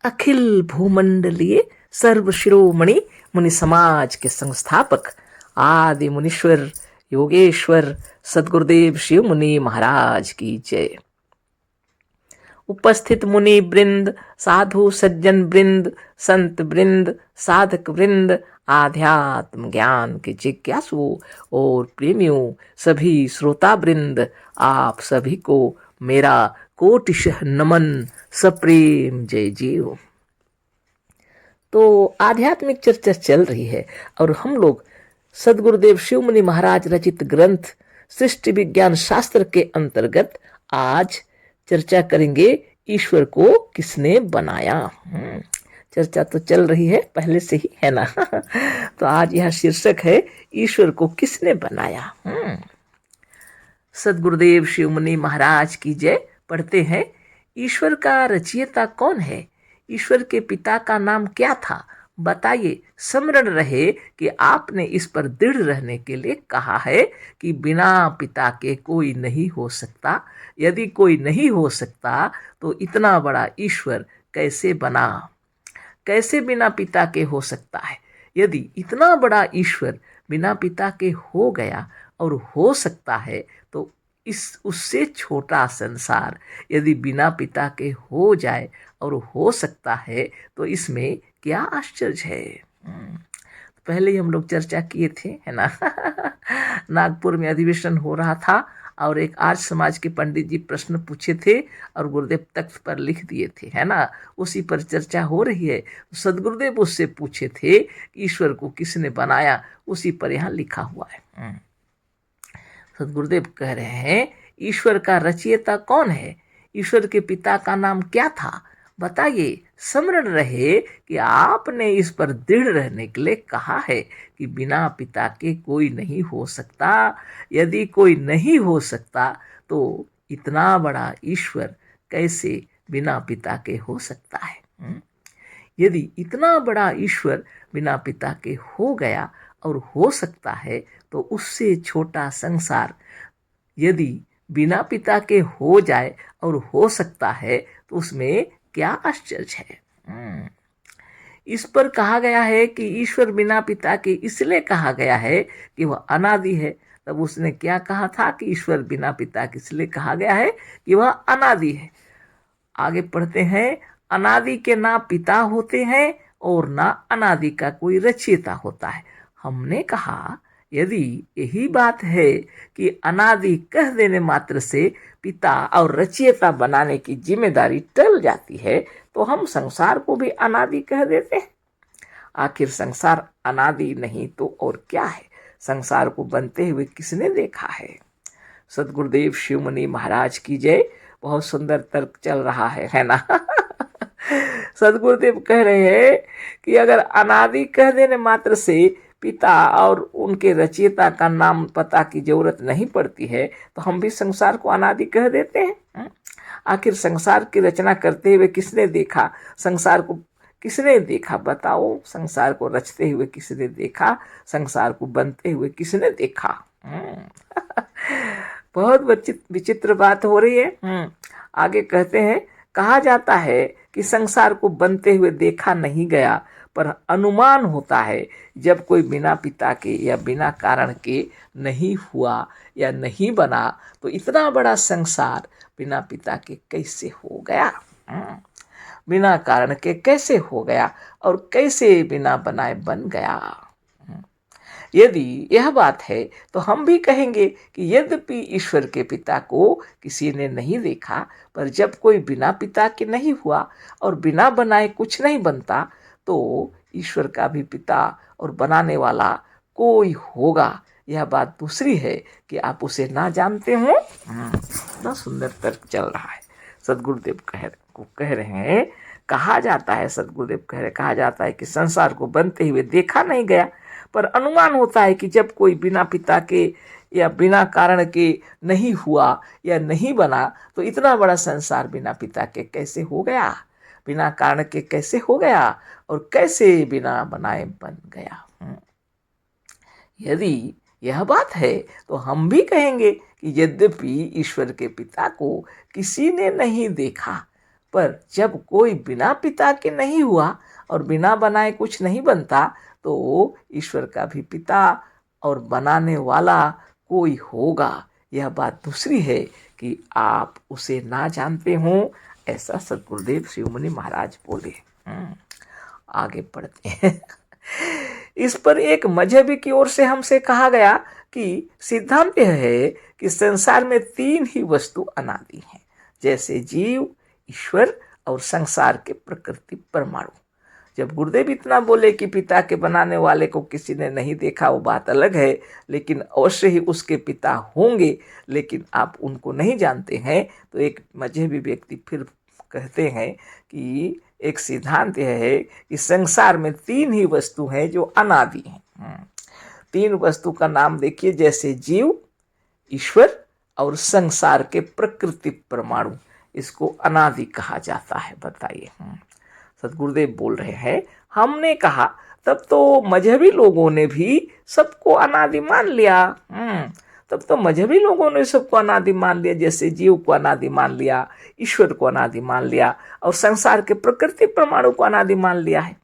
अखिल भूमंडलीय सर्व शिरोमणि मुनि समाज के संस्थापक आदि मुनीश्वर योगेश्वर सदगुरुदेव शिव मुनि महाराज की जय। उपस्थित मुनि वृंद, साधु सज्जन वृंद, संत वृंद, साधक वृंद, आध्यात्म ज्ञान के जिज्ञासुओं और प्रेमियों, सभी श्रोता वृंद, आप सभी को मेरा कोटिशः नमन, सप्रेम जय जीव। तो आध्यात्मिक चर्चा चल रही है और हम लोग सदगुरुदेव शिव मुनि महाराज रचित ग्रंथ सृष्टि विज्ञान शास्त्र के अंतर्गत आज चर्चा करेंगे ईश्वर को किसने बनाया। चर्चा तो चल रही है पहले से ही, है ना। तो आज यह शीर्षक है ईश्वर को किसने बनाया। सदगुरुदेव शिव मुनि महाराज की जय। पढ़ते हैं, ईश्वर का रचयिता कौन है? ईश्वर के पिता का नाम क्या था? बताइए। स्मरण रहे कि आपने इस पर दृढ़ रहने के लिए कहा है कि बिना पिता के कोई नहीं हो सकता। यदि कोई नहीं हो सकता तो इतना बड़ा ईश्वर कैसे बना? कैसे बिना पिता के हो सकता है? यदि इतना बड़ा ईश्वर बिना पिता के हो गया और हो सकता है तो इस उससे छोटा संसार यदि बिना पिता के हो जाए और हो सकता है तो इसमें क्या आश्चर्य है। पहले ही हम लोग चर्चा किए थे, है ना। नागपुर में अधिवेशन हो रहा था और एक आर्य समाज के पंडित जी प्रश्न पूछे थे और गुरुदेव तख्त पर लिख दिए थे, है ना। उसी पर चर्चा हो रही है। सदगुरुदेव उससे पूछे थे ईश्वर को किसने बनाया, उसी पर यहाँ लिखा हुआ है। सदगुरुदेव कह रहे हैं ईश्वर का रचयिता कौन है? ईश्वर के पिता का नाम क्या था? बताइए। स्मरण रहे कि आपने इस पर दृढ़ रहने के लिए कहा है कि बिना पिता के कोई नहीं हो सकता। यदि कोई नहीं हो सकता तो इतना बड़ा ईश्वर कैसे बिना पिता के हो सकता है। यदि इतना बड़ा ईश्वर बिना पिता के हो गया और हो सकता है तो उससे छोटा संसार यदि बिना पिता के हो जाए और हो सकता है तो उसमें क्या आश्चर्य है। इस पर कहा गया है कि ईश्वर बिना पिता के इसलिए कहा गया है कि वह अनादि है। तब उसने क्या कहा था कि ईश्वर बिना पिता के इसलिए कहा गया है कि वह अनादि है। आगे पढ़ते हैं, अनादि के ना पिता होते हैं और ना अनादि का कोई रचयिता होता है। हमने कहा यदि यही बात है कि अनादि कह देने मात्र से पिता और रचयिता बनाने की जिम्मेदारी टल जाती है तो हम संसार को भी अनादि कह देते हैं। आखिर संसार अनादि नहीं तो और क्या है? संसार को बनते हुए किसने देखा है? सदगुरुदेव शिव मुनि महाराज की जय। बहुत सुंदर तर्क चल रहा है ना। सदगुरुदेव कह रहे हैं कि अगर अनादि कह देने मात्र से पिता और उनके रचयिता का नाम पता की जरूरत नहीं पड़ती है तो हम भी संसार को अनादि कह देते हैं। आखिर संसार की रचना करते हुए किसने देखा? संसार को किसने देखा? बताओ। संसार को रचते हुए किसने देखा? संसार को बनते हुए किसने देखा? बहुत विचित्र बात हो रही है। आगे कहते हैं, कहा जाता है कि संसार को बनते हुए देखा नहीं गया पर अनुमान होता है जब कोई बिना पिता के या बिना कारण के नहीं हुआ या नहीं बना तो इतना बड़ा संसार बिना पिता के कैसे हो गया? बिना कारण के कैसे हो गया और कैसे बिना बनाए बन गया? यदि यह बात है तो हम भी कहेंगे कि यद्यपि ईश्वर के पिता को किसी ने नहीं देखा पर जब कोई बिना पिता के नहीं हुआ और बिना बनाए कुछ नहीं बनता तो ईश्वर का भी पिता और बनाने वाला कोई होगा। यह बात दूसरी है कि आप उसे ना जानते हो। इतना सुंदर तर्क चल रहा है। सदगुरुदेव कह रहे हैं, कहा जाता है, सदगुरुदेव कहा जाता है कि संसार को बनते हुए देखा नहीं गया पर अनुमान होता है कि जब कोई बिना पिता के या बिना कारण के नहीं हुआ या नहीं बना तो इतना बड़ा संसार बिना पिता के कैसे हो गया? बिना कारण के कैसे हो गया और कैसे बिना बनाए बन गया? यदि यह बात है तो हम भी कहेंगे कि यद्यपि ईश्वर के पिता को किसी ने नहीं देखा पर जब कोई बिना पिता के नहीं हुआ और बिना बनाए कुछ नहीं बनता, तो ईश्वर का भी पिता और बनाने वाला कोई होगा। यह बात दूसरी है कि आप उसे ना जानते हो, ऐसा सद्गुरुदेव शिवमुनि महाराज बोले। आगे पढ़ते हैं। इस पर एक मजहबी की ओर से हमसे कहा गया कि सिद्धांत यह है कि संसार में तीन ही वस्तु अनादि हैं, जैसे जीव, ईश्वर और संसार के प्रकृति परमाणु। जब गुरुदेव इतना बोले कि पिता के बनाने वाले को किसी ने नहीं देखा, वो बात अलग है, लेकिन अवश्य ही उसके पिता होंगे, लेकिन आप उनको नहीं जानते हैं। तो एक मजहबी व्यक्ति फिर कहते हैं कि एक सिद्धांत यह है कि संसार में तीन ही वस्तु हैं जो अनादि हैं। तीन वस्तु का नाम देखिए, जैसे जीव, ईश्वर और संसार के प्रकृति परमाणु। इसको अनादि कहा जाता है। बताइए, सद्गुरुदेव बोल रहे हैं, हमने कहा तब तो मजहबी लोगों ने भी सबको अनादि मान लिया। तब तो मजहबी लोगों ने सबको अनादि मान लिया, जैसे जीव को अनादि मान लिया, ईश्वर को अनादि मान लिया और संसार के प्रकृति परमाणु को अनादि मान लिया है।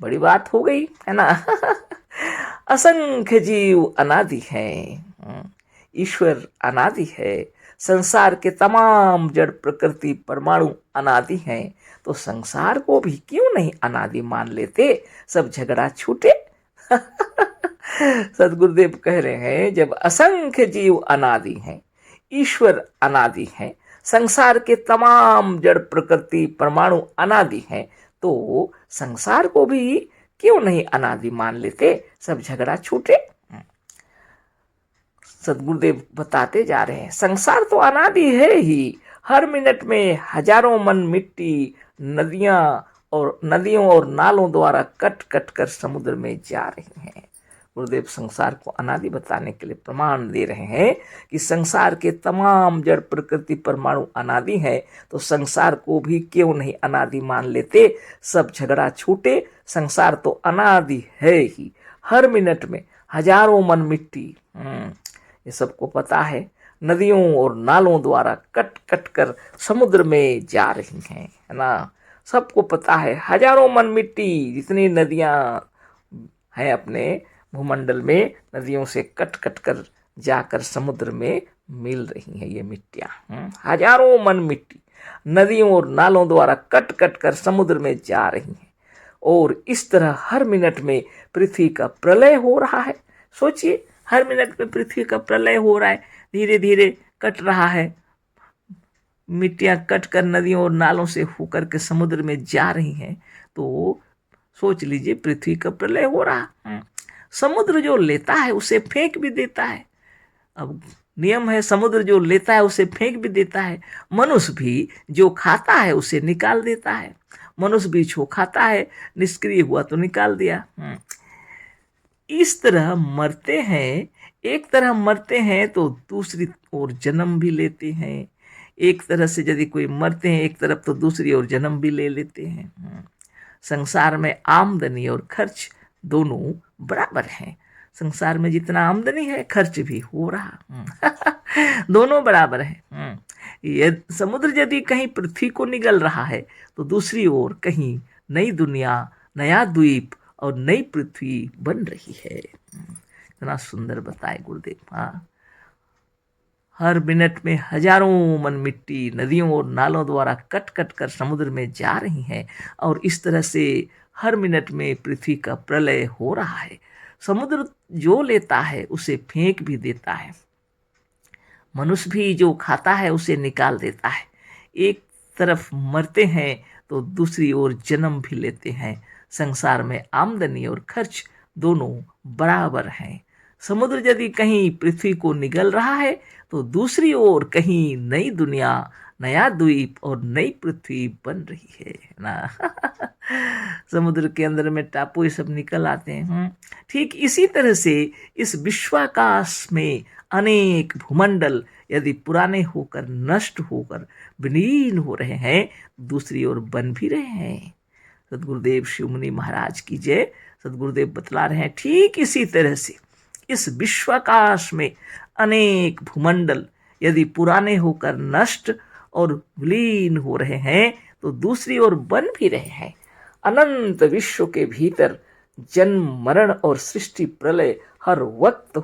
बड़ी बात हो गई है ना। असंख्य जीव अनादि हैं, ईश्वर अनादि है, संसार के तमाम जड़ प्रकृति परमाणु अनादि हैं, तो संसार को भी क्यों नहीं अनादि मान लेते, सब झगड़ा छूटे। सद्गुरुदेव कह रहे हैं, जब असंख्य जीव अनादि हैं, ईश्वर अनादि है, संसार के तमाम जड़ प्रकृति परमाणु अनादि हैं, तो संसार को भी क्यों नहीं अनादि मान लेते, सब झगड़ा छूटे। सद्गुरुदेव बताते जा रहे हैं, संसार तो अनादि है ही, हर मिनट में हजारों मन मिट्टी नदियों और नालों द्वारा कट कट कर समुद्र में जा रही हैं। गुरुदेव संसार को अनादि बताने के लिए प्रमाण दे रहे हैं कि संसार के तमाम जड़ प्रकृति परमाणु अनादि है, तो संसार को भी क्यों नहीं अनादि मान लेते, सब झगड़ा छूटे। संसार तो अनादि है ही, हर मिनट में हजारों मन मिट्टी, ये सबको पता है, नदियों और नालों द्वारा कट कट कर समुद्र में जा रही हैं, है ना। सबको पता है, हजारों मन मिट्टी, जितनी नदियां हैं अपने भूमंडल में, नदियों से कट कट कर जाकर समुद्र में मिल रही हैं ये मिट्टियां। हजारों मन मिट्टी नदियों और नालों द्वारा कट कट कर समुद्र में जा रही हैं, और इस तरह हर मिनट में पृथ्वी का प्रलय हो रहा है। सोचिए, हर मिनट में पृथ्वी का प्रलय हो रहा है, धीरे धीरे कट रहा है, मिट्टियां कट कर नदियों और नालों से होकर के समुद्र में जा रही हैं, तो सोच लीजिए पृथ्वी का प्रलय हो रहा। समुद्र जो लेता है उसे फेंक भी देता है। अब नियम है, समुद्र जो लेता है उसे फेंक भी देता है। मनुष्य भी जो खाता है उसे निकाल देता है। मनुष्य भी जो खाता है, निष्क्रिय हुआ तो निकाल दिया। इस तरह मरते हैं, एक तरह मरते हैं तो दूसरी ओर जन्म भी लेते हैं। एक तरह से यदि कोई मरते हैं एक तरफ, तो दूसरी ओर जन्म भी ले लेते हैं। संसार में आमदनी और खर्च दोनों बराबर हैं। संसार में जितना आमदनी है, खर्च भी हो रहा। दोनों बराबर हैं। ये समुद्र यदि कहीं पृथ्वी को निगल रहा है, तो दूसरी ओर कहीं नई दुनिया, नया द्वीप और नई पृथ्वी बन रही है। इतना सुंदर बताए गुरुदेव। हर मिनट में हजारों मन मिट्टी नदियों और नालों द्वारा कट कट कर समुद्र में जा रही हैं, और इस तरह से हर मिनट में पृथ्वी का प्रलय हो रहा है। समुद्र जो लेता है उसे फेंक भी देता है, मनुष्य भी जो खाता है उसे निकाल देता है। एक तरफ मरते हैं तो दूसरी ओर जन्म भी लेते हैं। संसार में आमदनी और खर्च दोनों बराबर हैं। समुद्र यदि कहीं पृथ्वी को निगल रहा है, तो दूसरी ओर कहीं नई दुनिया, नया द्वीप और नई पृथ्वी बन रही है ना। समुद्र के अंदर में टापू ये सब निकल आते हैं। ठीक इसी तरह से इस विश्वाकाश में अनेक भूमंडल यदि पुराने होकर, नष्ट होकर विलीन हो रहे हैं, दूसरी ओर बन भी रहे हैं। सद्गुरुदेव शिवमुनि महाराज की जय। सद्गुरुदेव बतला रहे हैं, ठीक इसी तरह से इस विश्वाकाश में अनेक भूमंडल यदि पुराने होकर, नष्ट और विलीन हो रहे हैं तो दूसरी ओर बन भी रहे हैं। अनंत विश्व के भीतर जन्म मरण और सृष्टि प्रलय हर वक्त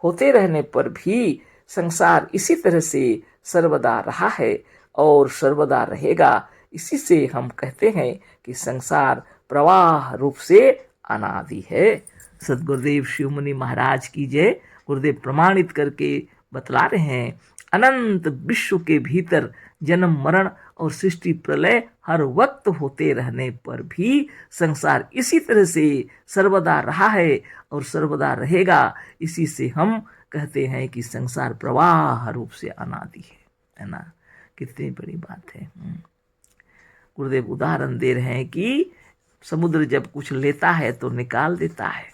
होते रहने पर भी संसार इसी तरह से सर्वदा रहा है और सर्वदा रहेगा। इसी से हम कहते हैं कि संसार प्रवाह रूप से अनादि है। सदगुरुदेव शिवमुनि महाराज की जय। गुरुदेव प्रमाणित करके बतला रहे हैं, अनंत विश्व के भीतर जन्म मरण और सृष्टि प्रलय हर वक्त होते रहने पर भी संसार इसी तरह से सर्वदा रहा है और सर्वदा रहेगा। इसी से हम कहते हैं कि संसार प्रवाह रूप से अनादि है ना। कितनी बड़ी बात है। गुरुदेव उदाहरण दे रहे हैं कि समुद्र जब कुछ लेता है तो निकाल देता है।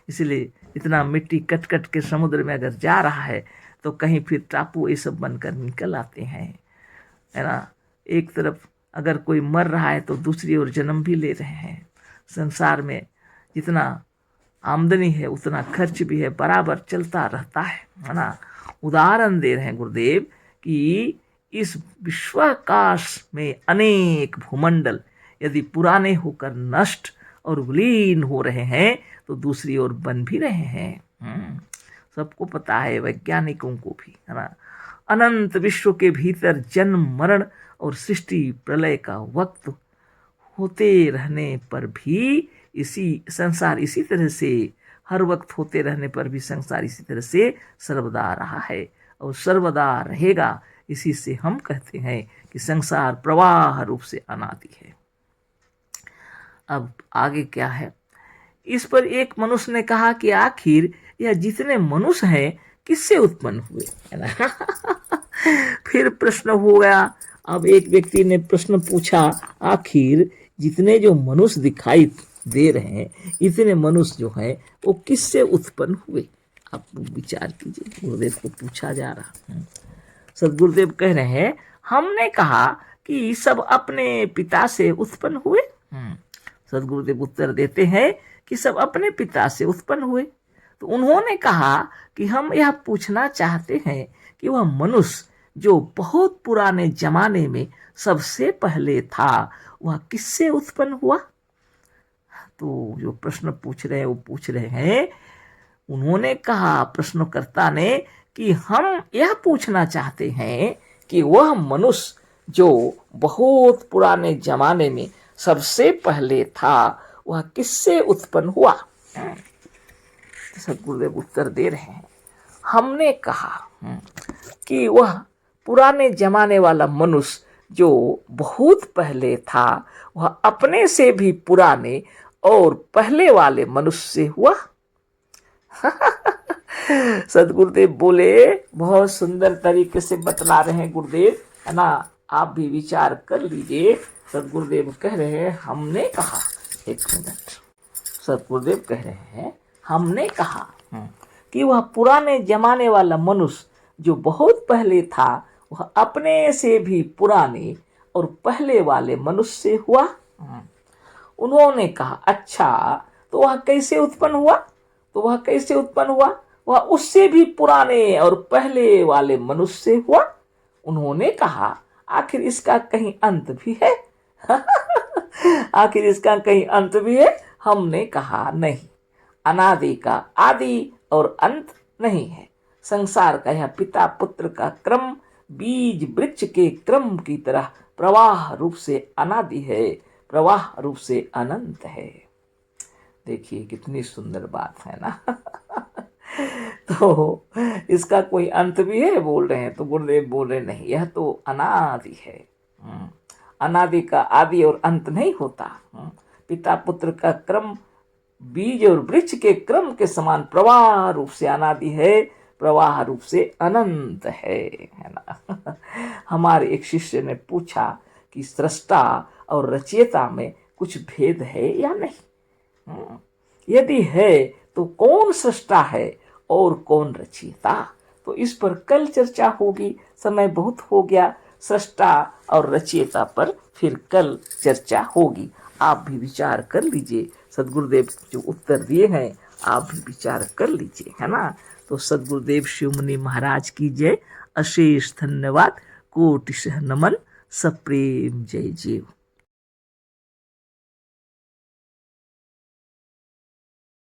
इसलिए इतना मिट्टी कट कट के समुद्र में अगर जा रहा है तो कहीं फिर टापू ये सब बनकर निकल आते हैं, है ना। एक तरफ अगर कोई मर रहा है तो दूसरी ओर जन्म भी ले रहे हैं। संसार में जितना आमदनी है उतना खर्च भी है, बराबर चलता रहता है ना। उदाहरण दे रहे हैं गुरुदेव कि इस विश्वाकाश में अनेक भूमंडल यदि पुराने होकर नष्ट और विलीन हो रहे हैं तो दूसरी ओर बन भी रहे हैं। सबको पता है, वैज्ञानिकों को भी, है ना। अनंत विश्व के भीतर जन्म मरण और सृष्टि प्रलय का वक्त होते रहने पर भी संसार इसी तरह से हर वक्त होते रहने पर भी संसार इसी तरह से सर्वदा रहा है और सर्वदा रहेगा। इसी से हम कहते हैं कि संसार प्रवाह रूप से अनादि है। अब आगे क्या है। इस पर एक मनुष्य ने कहा कि आखिर यह जितने मनुष्य हैं किससे उत्पन्न हुए, है ना। फिर प्रश्न हो गया। अब एक व्यक्ति ने प्रश्न पूछा, आखिर जितने जो मनुष्य दिखाई दे रहे हैं इतने मनुष्य जो हैं वो किससे उत्पन्न हुए। आप विचार कीजिए, गुरुदेव को पूछा जा रहा है। सदगुरुदेव कह रहे हैं, हमने कहा कि सब अपने पिता से उत्पन्न हुए। सदगुरुदेव उत्तर देते हैं कि सब अपने पिता से उत्पन्न हुए। तो उन्होंने कहा कि हम यह पूछना चाहते हैं कि वह मनुष्य जो बहुत पुराने जमाने में सबसे पहले था वह किससे उत्पन्न हुआ। तो जो प्रश्न पूछ रहे हैं वो पूछ रहे हैं, उन्होंने कहा प्रश्नकर्ता ने कि हम यह पूछना चाहते हैं कि वह मनुष्य जो बहुत पुराने जमाने में सबसे पहले था वह किससे उत्पन्न हुआ। सदगुरुदेव उत्तर दे रहे हैं, हमने कहा कि वह पुराने जमाने वाला मनुष्य जो बहुत पहले था वह अपने से भी पुराने और पहले वाले मनुष्य से हुआ। सदगुरुदेव बोले, बहुत सुंदर तरीके से बतला रहे हैं गुरुदेव, है ना। आप भी विचार कर लीजिए। सदगुरुदेव कह रहे हैं, हमने कहा, एक मिनट। सदगुरुदेव कह रहे हैं, हमने कहा कि वह पुराने जमाने वाला मनुष्य जो बहुत पहले था वह अपने से भी पुराने और पहले वाले मनुष्य से हुआ। उन्होंने कहा, अच्छा तो वह कैसे उत्पन्न हुआ। तो वह कैसे उत्पन्न हुआ, वह उससे भी पुराने और पहले वाले मनुष्य से हुआ। उन्होंने कहा, आखिर इसका कहीं अंत भी है। आखिर इसका कहीं अंत भी है। हमने कहा, नहीं, अनादि का आदि और अंत नहीं है। संसार का यह पिता पुत्र का क्रम बीज वृक्ष के क्रम की तरह प्रवाह रूप से अनादि है, प्रवाह रूप से अनंत है। देखिए कितनी सुंदर बात है ना। तो इसका कोई अंत भी है बोल रहे हैं, तो गुरुदेव बोल रहे नहीं, यह तो अनादि है। अनादि का आदि और अंत नहीं होता। पिता पुत्र का क्रम बीज और वृक्ष के क्रम के समान प्रवाह रूप से अनादि है, प्रवाह रूप से अनंत है ना। हमारे एक शिष्य ने पूछा कि सृष्टा और रचयिता में कुछ भेद है या नहीं। यदि है तो कौन सृष्टा है और कौन रचयिता। तो इस पर कल चर्चा होगी, समय बहुत हो गया। सृष्टा और रचयिता पर फिर कल चर्चा होगी। आप भी विचार कर लीजिए, सदगुरुदेव जो उत्तर दिए हैं आप भी विचार कर लीजिए, है ना। तो सदगुरुदेव शिवमुनि महाराज की जय। अशेष धन्यवाद। कोटिशः नमन। सप्रेम जय जीव।